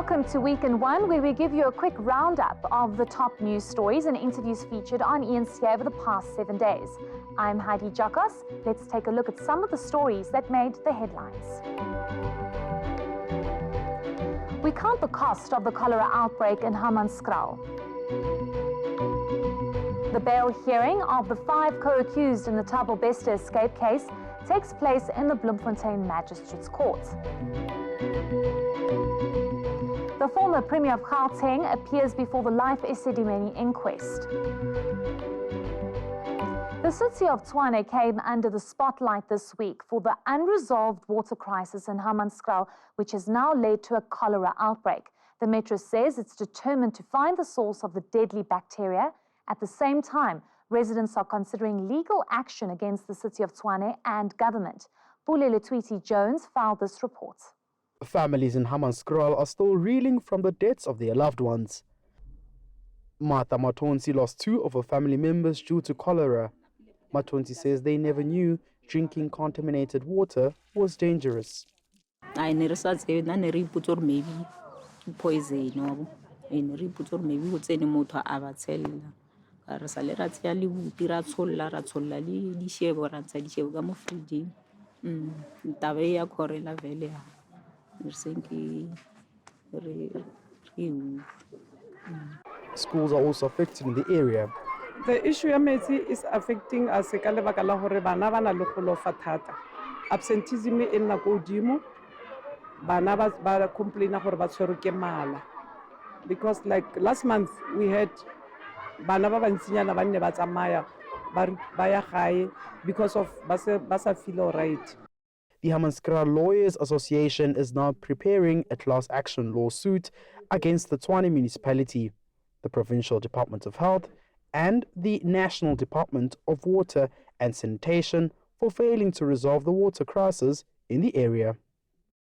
Welcome to Week in One, where we give you a quick roundup of the top news stories and interviews featured on ENCA over the past 7 days. I'm Heidi Giokos. Let's take a look at some of the stories that made the headlines. We count the cost of the cholera outbreak in Hammanskraal. The bail hearing of the 5 co-accused in the Thabo Bester escape case takes place in the Bloemfontein Magistrates Court. The former Premier of Gauteng appears before the Life Esidimeni inquest. The city of Tshwane came under the spotlight this week for the unresolved water crisis in Hammanskraal, which has now led to a cholera outbreak. The Metro says it's determined to find the source of the deadly bacteria. At the same time, residents are considering legal action against the city of Tshwane and government. Heidi Giokos filed this report. Families in Hammanskraal are still reeling from the deaths of their loved ones. Martha Matonsi lost 2 of her family members due to cholera. Matonsi says they never knew drinking contaminated water was dangerous. I never said maybe poison or maybe what's any motor avatel. Rasalera tiali utira sola ratsola li di shevo ranza di shevo gamo fridi. Taveya correla velea. Schools are also affected in the area. The issue is affecting us. Absenteeism in na godimo. Bana ba complain gore ba tshwere ke mala. Because like last month we had bana ba bantsinyana ba nne ba tsamaya ba ya gae because of ba sa feel all right. The Hammanskraal Lawyers Association is now preparing a class action lawsuit against the Tshwane municipality, the Provincial Department of Health, and the National Department of Water and Sanitation for failing to resolve the water crisis in the area.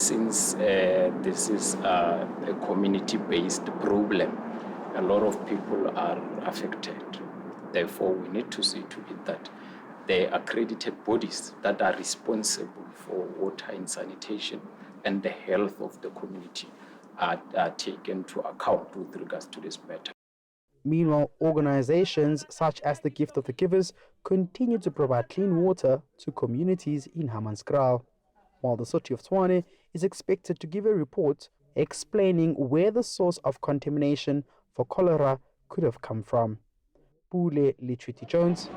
Since this is a community-based problem, a lot of people are affected. Therefore, we need to see to it that the accredited bodies that are responsible for water and sanitation and the health of the community are taken to account with regards to this matter. Meanwhile, organizations such as the Gift of the Givers continue to provide clean water to communities in Hammanskraal, while the city of Tshwane is expected to give a report explaining where the source of contamination for cholera could have come from. Heidi Giokos,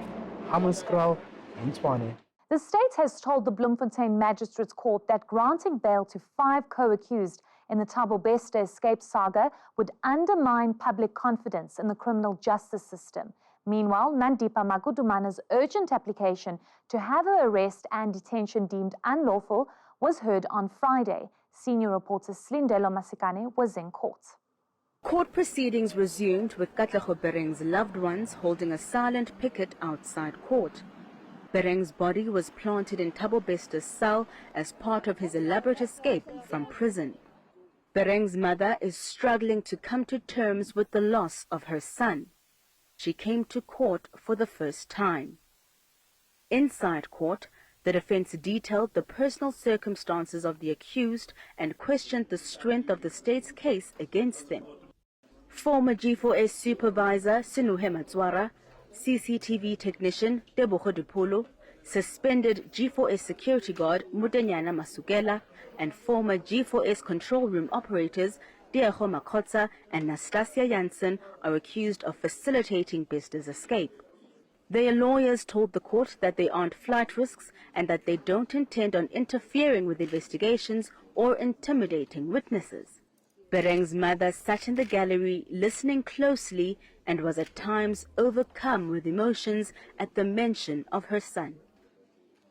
Hammanskraal in Tshwane. The state has told the Bloemfontein Magistrates Court that granting bail to 5 co-accused in the Thabo Bester escape saga would undermine public confidence in the criminal justice system. Meanwhile, Nandipha Magudumana's urgent application to have her arrest and detention deemed unlawful was heard on Friday. Senior reporter Slindelo Masikane was in court. Court proceedings resumed with Katlego Bereng's loved ones holding a silent picket outside court. Bereng's body was planted in Thabo Bester's cell as part of his elaborate escape from prison. Bereng's mother is struggling to come to terms with the loss of her son. She came to court for the first time. Inside court, the defense detailed the personal circumstances of the accused and questioned the strength of the state's case against them. Former G4S supervisor Sinuhe Matswara, CCTV technician Tebogo Dipolo, suspended G4S security guard Mutenyana Masukela, and former G4S control room operators Diego Makotsa and Nastasia Janssen are accused of facilitating Bester's escape. Their lawyers told the court that they aren't flight risks and that they don't intend on interfering with investigations or intimidating witnesses. Bereng's mother sat in the gallery listening closely and was at times overcome with emotions at the mention of her son.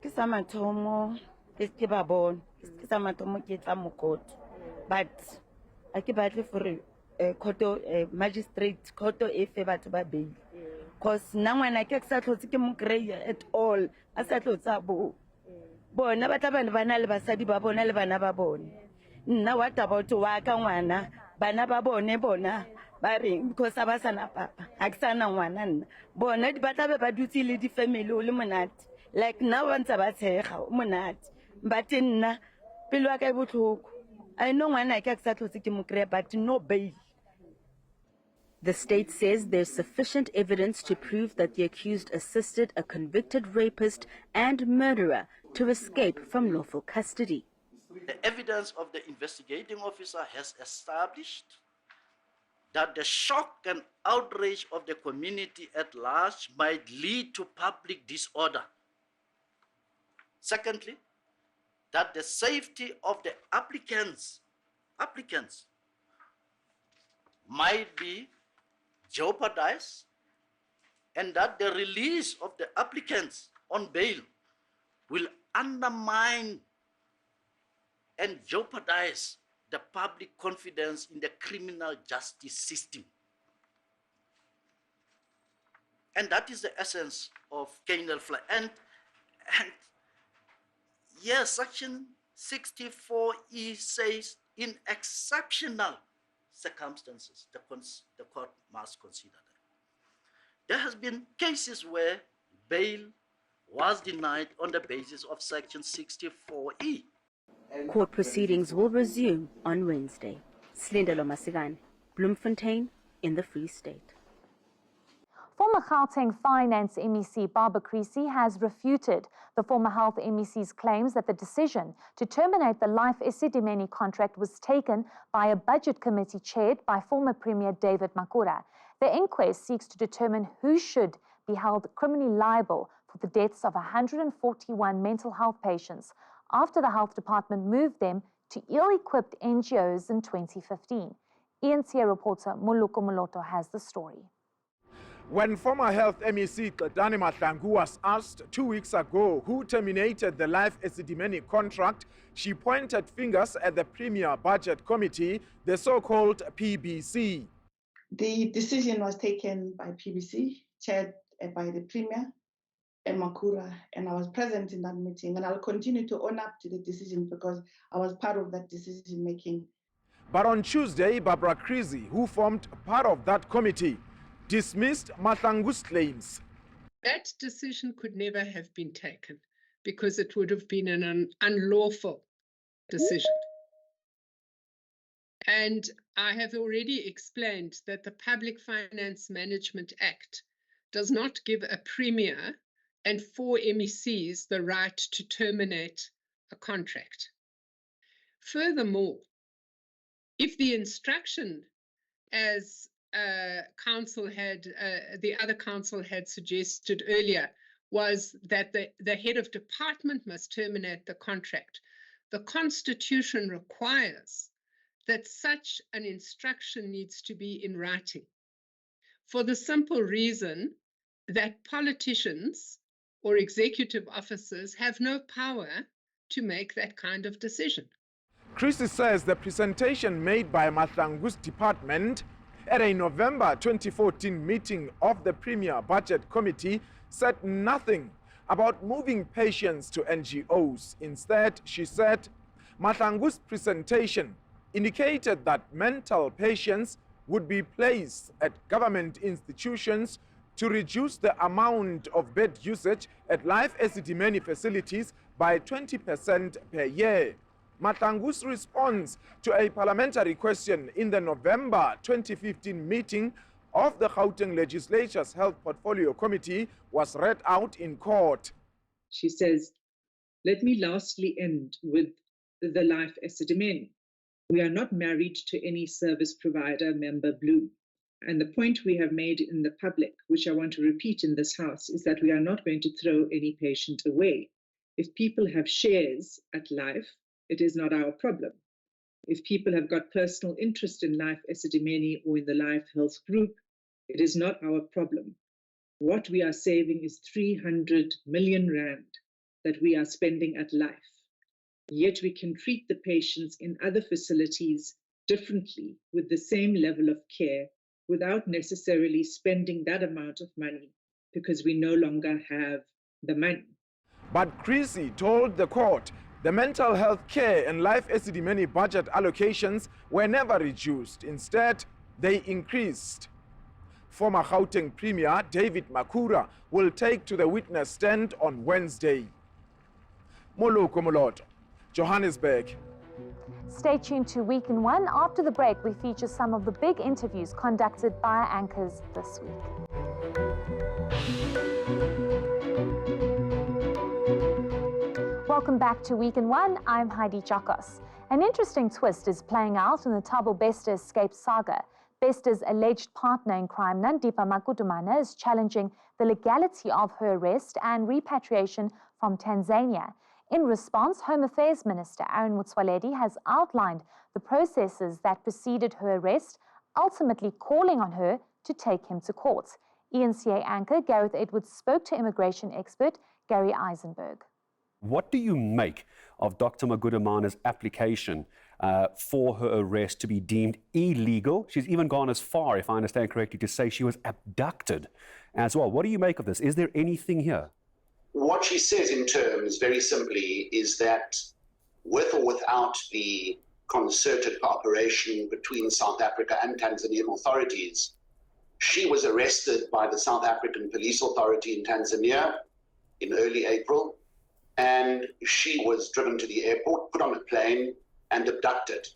But I keep battle for magistrate court if batho ba bail. Cause now when I get settled at all, I settled sabo. Bona ba tla bana le basadi ba bona le bana ba bone. Nna what about waka ngwana bana ba bone bona ba reng because ba sana papa ha ke sana ngwana nna bona di batla be ba dutse le di family o le monate like now ba ntse ba tshega o monate but nna pelo ka botlhoko I know when I get but no bail. The state says there's sufficient evidence to prove that the accused assisted a convicted rapist and murderer to escape from lawful custody. The evidence of the investigating officer has established that the shock and outrage of the community at large might lead to public disorder. Secondly, that the safety of the applicants might be jeopardized, and that the release of the applicants on bail will undermine and jeopardize the public confidence in the criminal justice system. And that is the essence of Canal Fly. And yes, Section 64E says in exceptional circumstances, the court must consider that. There has been cases where bail was denied on the basis of Section 64E. Court proceedings will resume on Wednesday. Slindelo Masigane, Bloemfontein in the Free State. Former Gauteng Finance MEC Barbara Creasy has refuted the former Health MEC's claims that the decision to terminate the Life Esidimeni contract was taken by a budget committee chaired by former Premier David Makhura. The inquest seeks to determine who should be held criminally liable for the deaths of 141 mental health patients after the Health Department moved them to ill-equipped NGOs in 2015. ENCA reporter Moluko Moloto has the story. When former Health MEC Qedani Mahlangu was asked 2 weeks ago who terminated the Life Esidimeni contract, she pointed fingers at the Premier Budget Committee, the so-called PBC. The decision was taken by PBC, chaired by the Premier and Makhura, and I was present in that meeting, and I'll continue to own up to the decision because I was part of that decision making. But on Tuesday, Barbara Creasy, who formed part of that committee, dismissed Mahlangu's claims. That decision could never have been taken because it would have been an unlawful decision. And I have already explained that the Public Finance Management Act does not give a Premier and 4 MECs the right to terminate a contract. Furthermore, if the instruction as the other council had suggested earlier was that the head of department must terminate the contract, the Constitution requires that such an instruction needs to be in writing for the simple reason that politicians or executive officers have no power to make that kind of decision. Creasy says the presentation made by Mahlangu's department at a November 2014 meeting of the Premier Budget Committee said nothing about moving patients to NGOs. Instead, she said, Mahlangu's presentation indicated that mental patients would be placed at government institutions to reduce the amount of bed usage at Life Esidimeni facilities by 20% per year. Mahlangu's response to a parliamentary question in the November 2015 meeting of the Gauteng Legislature's Health Portfolio Committee was read out in court. She says, let me lastly end with the Life Esidimeni. We are not married to any service provider, member Blue. And the point we have made in the public, which I want to repeat in this house, is that we are not going to throw any patient away. If people have shares at Life, it is not our problem. If people have got personal interest in Life Esidimeni or in the Life Health Group, it is not our problem. What we are saving is 300 million rand that we are spending at Life. Yet we can treat the patients in other facilities differently with the same level of care without necessarily spending that amount of money because we no longer have the money. But Creasy told the court the mental health care and Life Esidimeni budget allocations were never reduced. Instead, they increased. Former Gauteng Premier David Makhura will take to the witness stand on Wednesday. Moluko Moloto, Johannesburg. Stay tuned to Week in One. After the break, we feature some of the big interviews conducted by anchors this week. Welcome back to Week in One. I'm Heidi Giokos. An interesting twist is playing out in the Thabo Bester escape saga. Bester's alleged partner in crime, Nandipha Magudumana, is challenging the legality of her arrest and repatriation from Tanzania. In response, Home Affairs Minister Aaron Motsoaledi has outlined the processes that preceded her arrest, ultimately calling on her to take him to court. ENCA anchor Gareth Edwards spoke to immigration expert Gary Eisenberg. What do you make of Dr. Magudumana's application for her arrest to be deemed illegal? She's even gone as far, if I understand correctly, to say she was abducted as well. What do you make of this? Is there anything here? What she says in terms, very simply, is that with or without the concerted cooperation between South Africa and Tanzanian authorities, she was arrested by the South African Police Authority in Tanzania in early April. And she was driven to the airport, put on a plane, and abducted.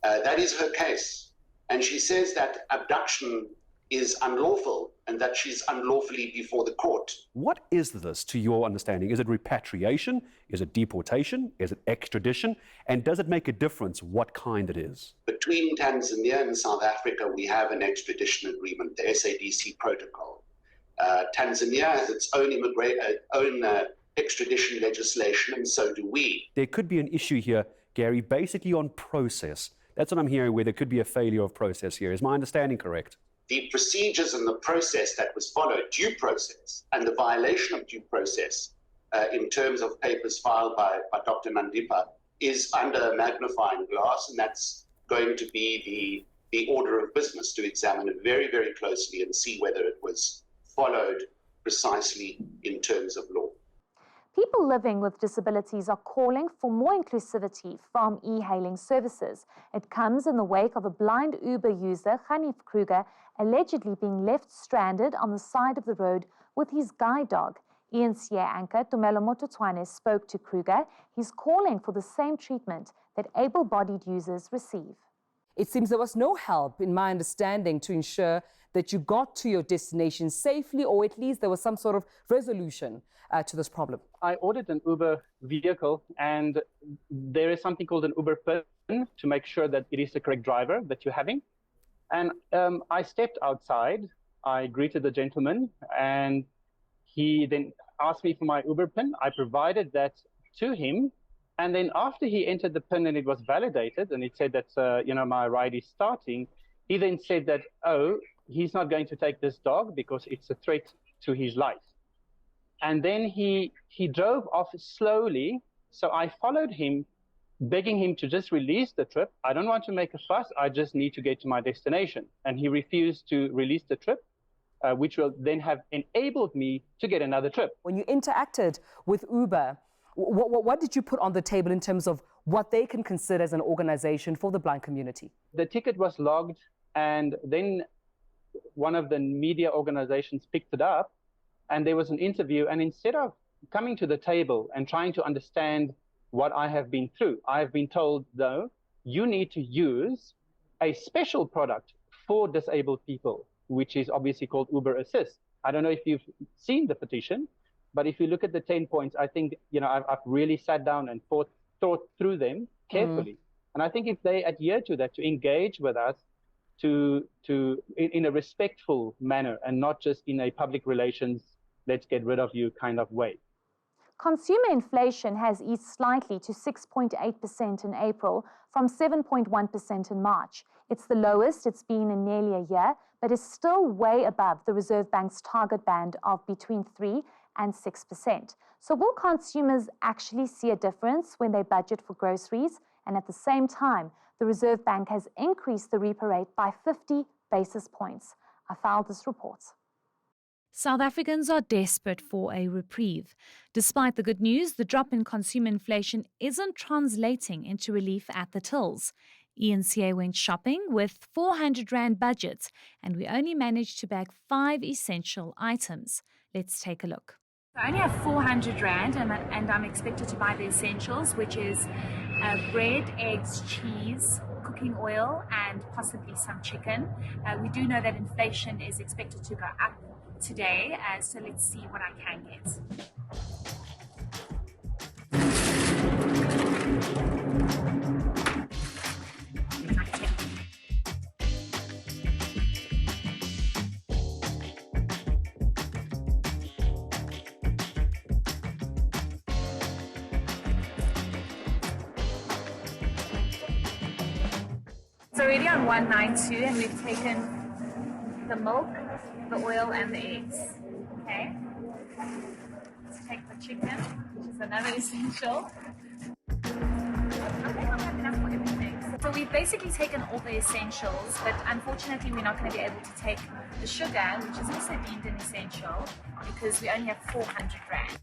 That is her case. And she says that abduction is unlawful and that she's unlawfully before the court. What is this, to your understanding? Is it repatriation? Is it deportation? Is it extradition? And does it make a difference what kind it is? Between Tanzania and South Africa, we have an extradition agreement, the SADC protocol. Tanzania has its own extradition legislation, and so do we. There could be an issue here, Gary, basically on process. That's what I'm hearing, where there could be a failure of process here. Is my understanding correct? The procedures and the process that was followed, due process, and the violation of due process in terms of papers filed by Dr. Nandipha is under a magnifying glass, and that's going to be the order of business to examine it very, very closely and see whether it was followed precisely in terms of law. People living with disabilities are calling for more inclusivity from e-hailing services. It comes in the wake of a blind Uber user, Hanif Kruger, allegedly being left stranded on the side of the road with his guide dog. ENCA anchor Tumelo Tshwane spoke to Kruger. He's calling for the same treatment that able-bodied users receive. It seems there was no help, in my understanding, to ensure that you got to your destination safely, or at least there was some sort of resolution to this problem. I ordered an Uber vehicle, and there is something called an Uber PIN to make sure that it is the correct driver that you're having. And I stepped outside, I greeted the gentleman, and he then asked me for my Uber PIN. I provided that to him. And then after he entered the PIN and it was validated, and it said that, my ride is starting, he then said that, he's not going to take this dog because it's a threat to his life. And then he drove off slowly. So I followed him, begging him to just release the trip. I don't want to make a fuss. I just need to get to my destination. And he refused to release the trip, which will then have enabled me to get another trip. When you interacted with Uber, what did you put on the table in terms of what they can consider as an organization for the blind community? The ticket was logged, and then one of the media organizations picked it up, and there was an interview. And instead of coming to the table and trying to understand what I have been through, I have been told, though, you need to use a special product for disabled people, which is obviously called Uber Assist. I don't know if you've seen the petition, but if you look at the 10 points, I think, I've really sat down and thought through them carefully. And I think if they adhere to that, to engage with us in a respectful manner and not just in a public relations, let's get rid of you kind of way. Consumer inflation has eased slightly to 6.8% in April from 7.1% in March. It's the lowest it's been in nearly a year, but is still way above the Reserve Bank's target band of between 3% and 6%. So will consumers actually see a difference when they budget for groceries? And at the same time, the Reserve Bank has increased the repo rate by 50 basis points. I filed this report. South Africans are desperate for a reprieve. Despite the good news, the drop in consumer inflation isn't translating into relief at the tills. ENCA went shopping with 400 Rand budgets, and we only managed to bag 5 essential items. Let's take a look. I only have 400 Rand, and I'm expected to buy the essentials, which is bread, eggs, cheese, cooking oil, and possibly some chicken. We do know that inflation is expected to go up today, so let's see what I can get. It's already on 192 and we've taken the milk, the oil and the eggs. Okay. Let's take the chicken, which is another essential. I think I'll have enough for everything. So we've basically taken all the essentials, but unfortunately we're not going to be able to take the sugar, which is also deemed an essential, because we only have 400 rand.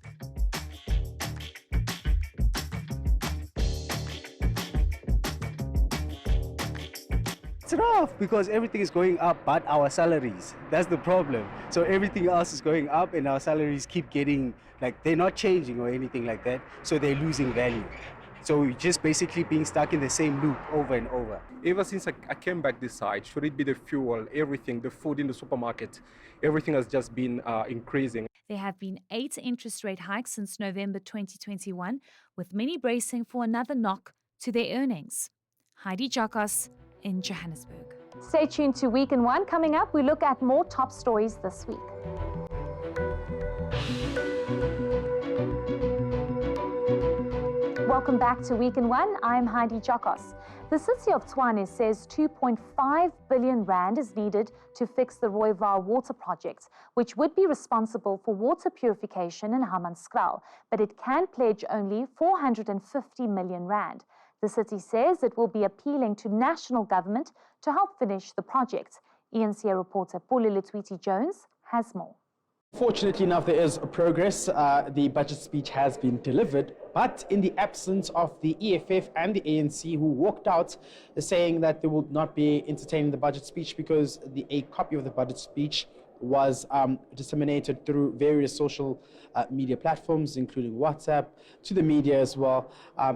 It's rough because everything is going up but our salaries. That's the problem. So everything else is going up and our salaries keep getting, like, they're not changing or anything like that. So they're losing value. So we're just basically being stuck in the same loop over and over. Ever since I came back this side, should it be the fuel, everything, the food in the supermarket, everything has just been increasing. There have been 8 interest rate hikes since November 2021, with many bracing for another knock to their earnings. Heidi Giokos in Johannesburg. Stay tuned to Week in One. Coming up, we look at more top stories this week. Welcome back to Week in One. I'm Heidi Giokos. The city of Tshwane says 2.5 billion rand is needed to fix the Rooiwal water project, which would be responsible for water purification in Hammanskraal, but it can pledge only 450 million rand. The city says it will be appealing to national government to help finish the project. ENCA reporter Pulile Tweety-Jones has more. Fortunately enough, there is progress. The budget speech has been delivered, but in the absence of the EFF and the ANC, who walked out saying that they would not be entertaining the budget speech because a copy of the budget speech was disseminated through various social media platforms, including WhatsApp, to the media as well.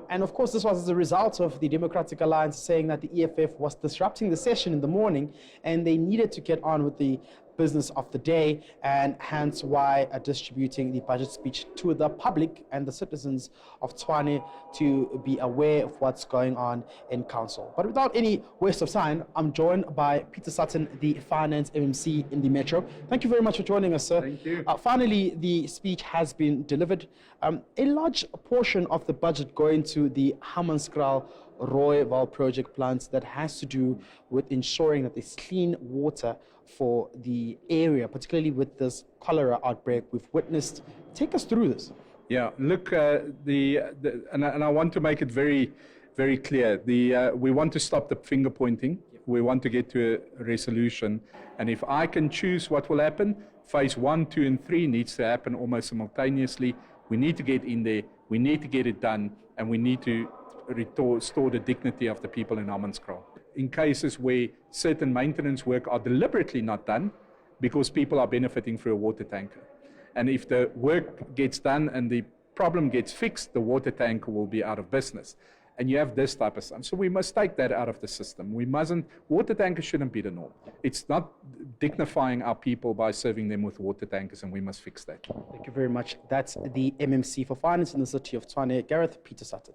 And of course, this was as a result of the Democratic Alliance saying that the EFF was disrupting the session in the morning and they needed to get on with the business of the day, and hence why distributing the budget speech to the public and the citizens of Tshwane to be aware of what's going on in council. But without any waste of time, I'm joined by Peter Sutton, the Finance MMC in the Metro. Thank you very much for joining us, sir. Thank you. Finally, the speech has been delivered. A large portion of the budget going to the Hammanskraal Rooiwal project plants that has to do with ensuring that there's clean water for the area, particularly with this cholera outbreak we've witnessed. Take us through this. Yeah, look, and I want to make it very, very clear. We want to stop the finger pointing. We want to get to a resolution. And if I can choose what will happen, phase 1, 2, and 3 needs to happen almost simultaneously. We need to get in there. We need to get it done, and we need to restore the dignity of the people in Hammanskraal. In cases where certain maintenance work are deliberately not done because people are benefiting through a water tanker. And if the work gets done and the problem gets fixed, the water tanker will be out of business. And you have this type of stuff. So we must take that out of the system. We mustn't, water tankers shouldn't be the norm. It's not dignifying our people by serving them with water tankers, and we must fix that. Thank you very much. That's the MMC for Finance in the city of Tshwane, Gareth Peter Sutton.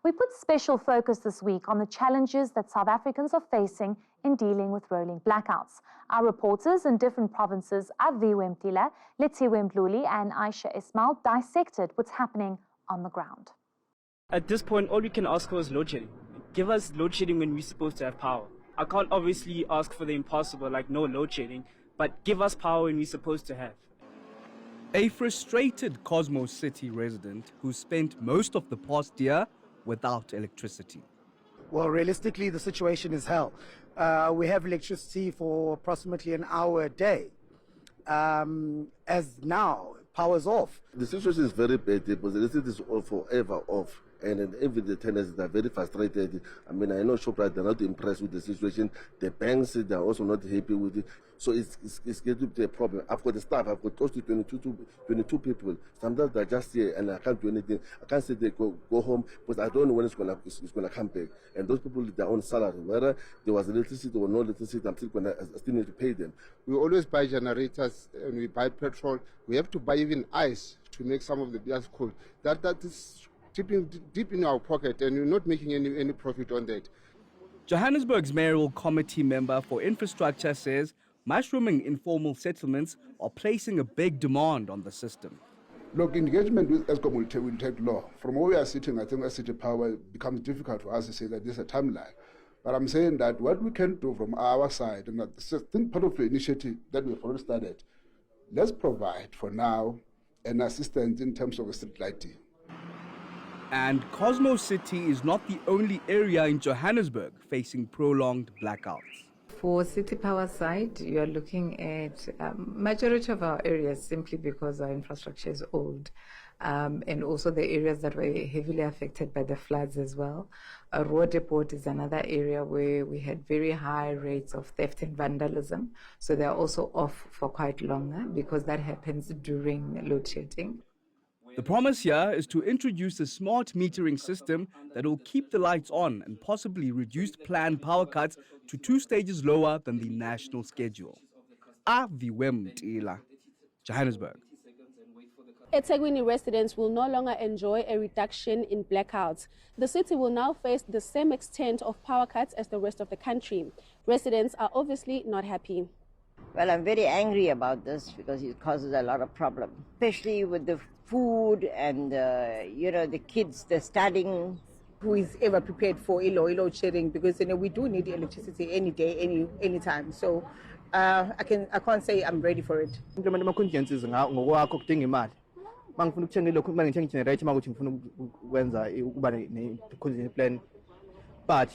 We put special focus this week on the challenges that South Africans are facing in dealing with rolling blackouts. Our reporters in different provinces, Aviwe Mtila, Lethiwe Mdluli and Aisha Ismail, dissected what's happening on the ground. At this point, all we can ask for is load shedding. Give us load shedding when we're supposed to have power. I can't obviously ask for the impossible, like no load shedding, but give us power when we're supposed to have. A frustrated Cosmos City resident who spent most of the past year without electricity. Well, realistically, the situation is hell. We have electricity for approximately an hour a day. As now, power's off. The situation is very bad because the electricity is forever off. And then even the tenants are very frustrated. I mean, I know Shoprite, they're not impressed with the situation. The banks, they're also not happy with it. So it's going to be a problem. I've got the staff, I've got close to 22 people. Sometimes they're just here and I can't do anything. I can't say they go home because I don't know when it's gonna come back. And those people, their own salary, whether there was electricity or no electricity, I still need to pay them. We always buy generators and we buy petrol. We have to buy even ice to make some of the beers cold. That is deep in our pocket, and we're not making any profit on that. Johannesburg's mayoral committee member for infrastructure says mushrooming informal settlements are placing a big demand on the system. Look, engagement with ESCOM will take long. From where we are sitting, I think as city power becomes difficult for us to say that there's a timeline. But I'm saying that what we can do from our side, and that's I think part of the initiative that we've already started, let's provide for now an assistance in terms of street lighting. And Cosmo City is not the only area in Johannesburg facing prolonged blackouts. For City Power side, you are looking at majority of our areas simply because our infrastructure is old. And also the areas that were heavily affected by the floods as well. Road Depot is another area where we had very high rates of theft and vandalism. So they're also off for quite longer because that happens during load shedding. The promise here is to introduce a smart metering system that will keep the lights on and possibly reduce planned power cuts to 2 stages lower than the national schedule. Aviwem Mtila, Johannesburg. eThekwini residents will no longer enjoy a reduction in blackouts. The city will now face the same extent of power cuts as the rest of the country. Residents are obviously not happy. Well, I'm very angry about this because it causes a lot of problems, especially with the food and, the kids, the studying. Who is ever prepared for load shedding? Because we do need electricity any day, any time. So I can't say I'm ready for it. But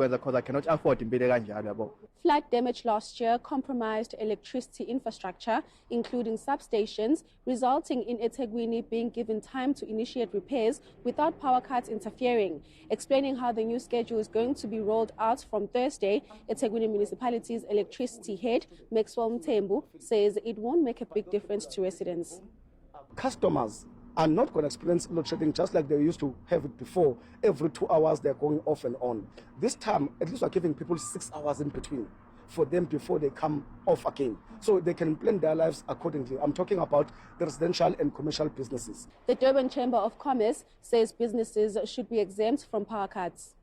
because I cannot afford to. Flood damage last year compromised electricity infrastructure, including substations, resulting in eThekwini being given time to initiate repairs without power cuts interfering. Explaining how the new schedule is going to be rolled out from Thursday, eThekwini Municipality's electricity head, Maxwell Mthembu, says it won't make a big difference to residents. Customers are not going to experience load shedding just like they used to have it before. Every 2 hours they're going off and on. This time, at least we're giving people 6 hours in between for them before they come off again. So they can plan their lives accordingly. I'm talking about the residential and commercial businesses. The Durban Chamber of Commerce says businesses should be exempt from power cuts.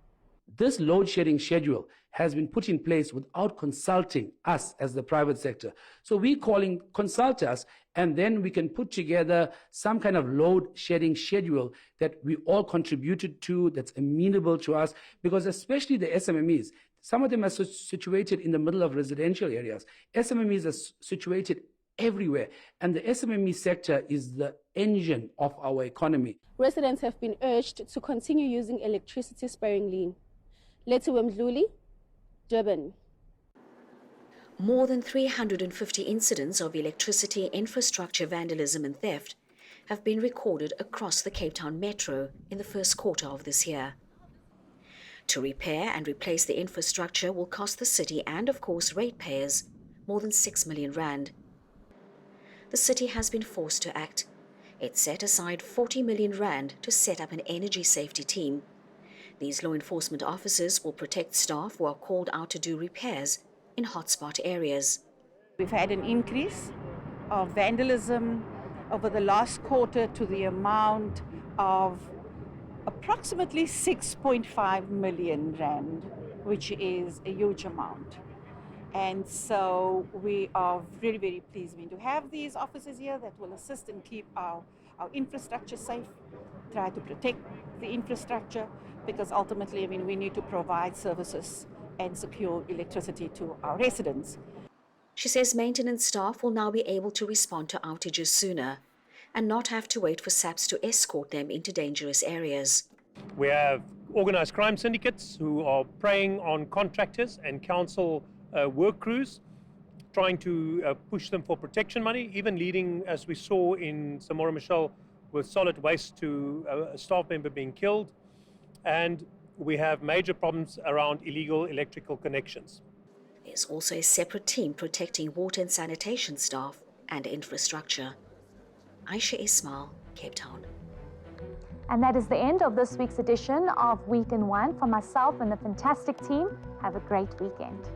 This load shedding schedule has been put in place without consulting us as the private sector. So we're calling consult us, and then we can put together some kind of load shedding schedule that we all contributed to, that's amenable to us, because especially the SMMEs, some of them are situated in the middle of residential areas. SMMEs are situated everywhere, and the SMME sector is the engine of our economy. Residents have been urged to continue using electricity sparingly. Letiwe Mdluli, Durban. More than 350 incidents of electricity infrastructure vandalism and theft have been recorded across the Cape Town Metro in the first quarter of this year. To repair and replace the infrastructure will cost the city and, of course, ratepayers more than 6 million rand. The city has been forced to act. It set aside 40 million rand to set up an energy safety team. These law enforcement officers will protect staff who are called out to do repairs in hotspot areas. We've had an increase of vandalism over the last quarter to the amount of approximately 6.5 million rand, which is a huge amount. And so we are very, very pleased to have these officers here that will assist and keep our infrastructure safe, try to protect the infrastructure, because ultimately, we need to provide services and secure electricity to our residents. She says maintenance staff will now be able to respond to outages sooner and not have to wait for SAPs to escort them into dangerous areas. We have organised crime syndicates who are preying on contractors and council work crews, trying to push them for protection money, even leading, as we saw in Samora Machel, with solid waste to a staff member being killed, and we have major problems around illegal electrical connections. There's also a separate team protecting water and sanitation staff and infrastructure. Aisha Ismail, Cape Town. And that is the end of this week's edition of Week in One. From myself and the fantastic team, have a great weekend.